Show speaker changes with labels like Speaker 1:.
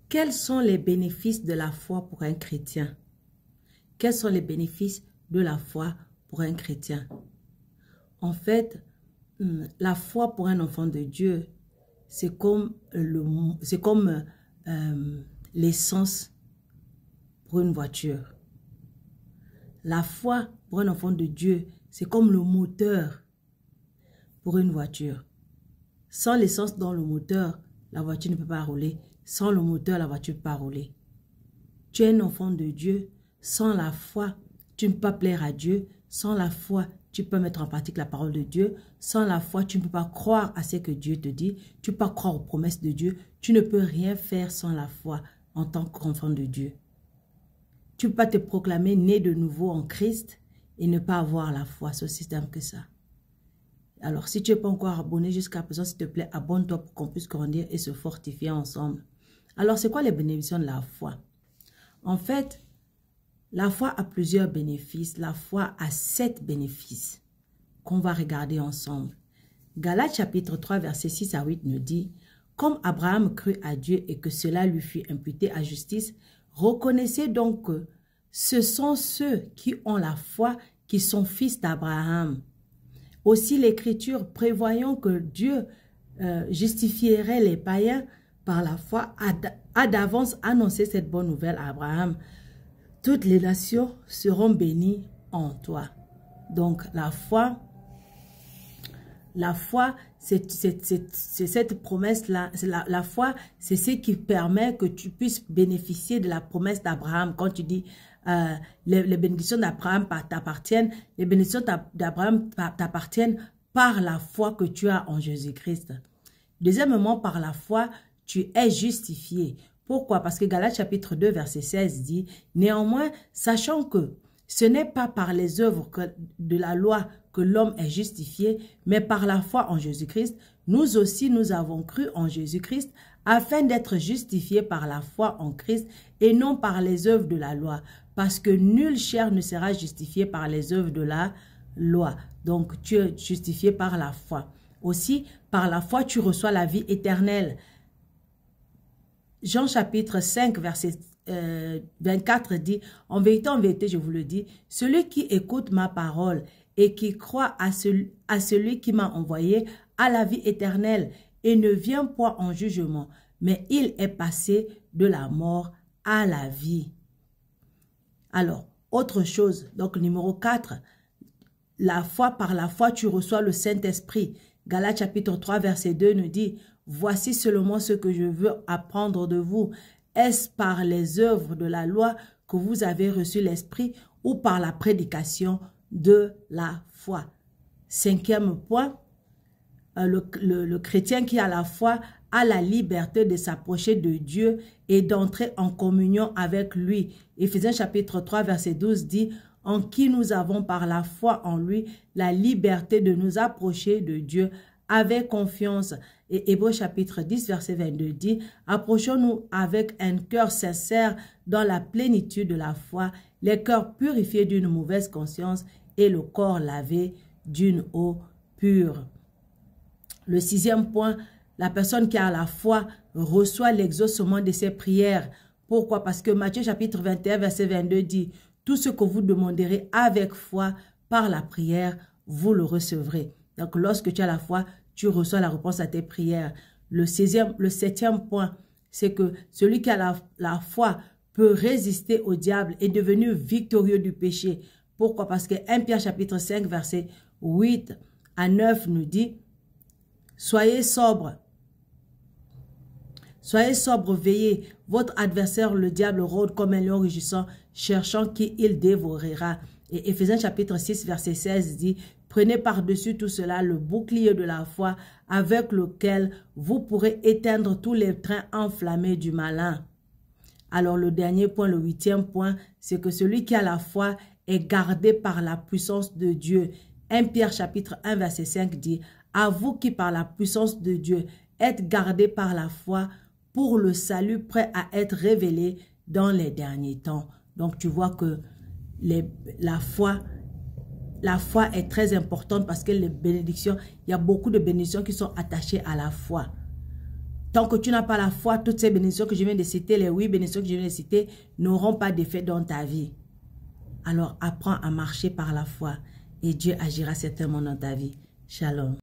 Speaker 1: Quels sont les bénéfices de la foi pour un chrétien? Quels sont les bénéfices de la foi pour un chrétien? En fait, la foi pour un enfant de Dieu, c'est comme l'essence pour une voiture. La foi pour un enfant de Dieu, c'est comme le moteur pour une voiture. Sans l'essence dans le moteur, la voiture ne peut pas rouler. Sans le moteur, la voiture ne peut pas rouler. Tu es un enfant de Dieu. Sans la foi, tu ne peux pas plaire à Dieu. Sans la foi, tu peux mettre en pratique la parole de Dieu. Sans la foi, tu ne peux pas croire à ce que Dieu te dit. Tu ne peux pas croire aux promesses de Dieu. Tu ne peux rien faire sans la foi en tant qu'enfant de Dieu. Tu ne peux pas te proclamer né de nouveau en Christ et ne pas avoir la foi. C'est aussi simple que ça. Alors, si tu n'es pas encore abonné jusqu'à présent, s'il te plaît, abonne-toi pour qu'on puisse grandir et se fortifier ensemble. Alors, c'est quoi les bénéfices de la foi? En fait, la foi a plusieurs bénéfices. La foi a 7 bénéfices qu'on va regarder ensemble. Galates chapitre 3, versets 6 à 8 nous dit « Comme Abraham crut à Dieu et que cela lui fut imputé à justice, reconnaissez donc que ce sont ceux qui ont la foi qui sont fils d'Abraham. Aussi l'Écriture, prévoyant que Dieu justifierait les païens par la foi, a d'avance annoncé cette bonne nouvelle à Abraham. Toutes les nations seront bénies en toi. » Donc la foi, c'est cette promesse-là. La foi, c'est ce qui permet que tu puisses bénéficier de la promesse d'Abraham. Quand tu dis les bénédictions d'Abraham t'appartiennent, les bénédictions d'Abraham t'appartiennent par la foi que tu as en Jésus-Christ. Deuxièmement, par la foi, tu es justifié. Pourquoi? Parce que Galates chapitre 2, verset 16 dit « Néanmoins, sachant que ce n'est pas par les œuvres de la loi que l'homme est justifié, mais par la foi en Jésus-Christ, nous aussi nous avons cru en Jésus-Christ afin d'être justifiés par la foi en Christ et non par les œuvres de la loi, parce que nulle chair ne sera justifiée par les œuvres de la loi. » Donc, tu es justifié par la foi. Aussi, par la foi, tu reçois la vie éternelle. Jean chapitre 5, verset 24 dit, « En vérité, je vous le dis, celui qui écoute ma parole et qui croit à celui qui m'a envoyé a la vie éternelle et ne vient point en jugement, mais il est passé de la mort à la vie. » Alors, autre chose, donc numéro 4, la foi, par la foi, tu reçois le Saint-Esprit. Galates chapitre 3, verset 2 nous dit, « Voici seulement ce que je veux apprendre de vous. Est-ce par les œuvres de la loi que vous avez reçu l'Esprit ou par la prédication de la foi? » 5e point, le chrétien qui a la foi a la liberté de s'approcher de Dieu et d'entrer en communion avec lui. Éphésiens chapitre 3, verset 12 dit, « En qui nous avons par la foi en lui la liberté de nous approcher de Dieu avec confiance. » Et Hébreux chapitre 10, verset 22 dit, « Approchons-nous avec un cœur sincère dans la plénitude de la foi, les cœurs purifiés d'une mauvaise conscience et le corps lavé d'une eau pure. » Le 6e point, la personne qui a la foi reçoit l'exaucement de ses prières. Pourquoi? Parce que Matthieu chapitre 21, verset 22 dit, « Tout ce que vous demanderez avec foi par la prière, vous le recevrez. » Donc, lorsque tu as la foi, tu reçois la réponse à tes prières. Le 7e point, c'est que celui qui a la foi peut résister au diable et devenir victorieux du péché. Pourquoi? Parce que 1 Pierre chapitre 5, verset 8 à 9 nous dit, « Soyez sobres. Soyez sobres, veillez. Votre adversaire, le diable, rôde comme un lion rugissant, cherchant qui il dévorera. » Et Éphésiens chapitre 6, verset 16 dit, « Prenez par-dessus tout cela le bouclier de la foi avec lequel vous pourrez éteindre tous les trains enflammés du malin. » Alors le dernier point, le 8e point, c'est que celui qui a la foi est gardé par la puissance de Dieu. 1 Pierre chapitre 1, verset 5 dit, « À vous qui par la puissance de Dieu êtes gardés par la foi pour le salut prêt à être révélé dans les derniers temps. » Donc tu vois que la foi est très importante parce que les bénédictions, il y a beaucoup de bénédictions qui sont attachées à la foi. Tant que tu n'as pas la foi, toutes ces bénédictions que je viens de citer, les 8 bénédictions que je viens de citer, n'auront pas d'effet dans ta vie. Alors apprends à marcher par la foi et Dieu agira certainement dans ta vie. Shalom.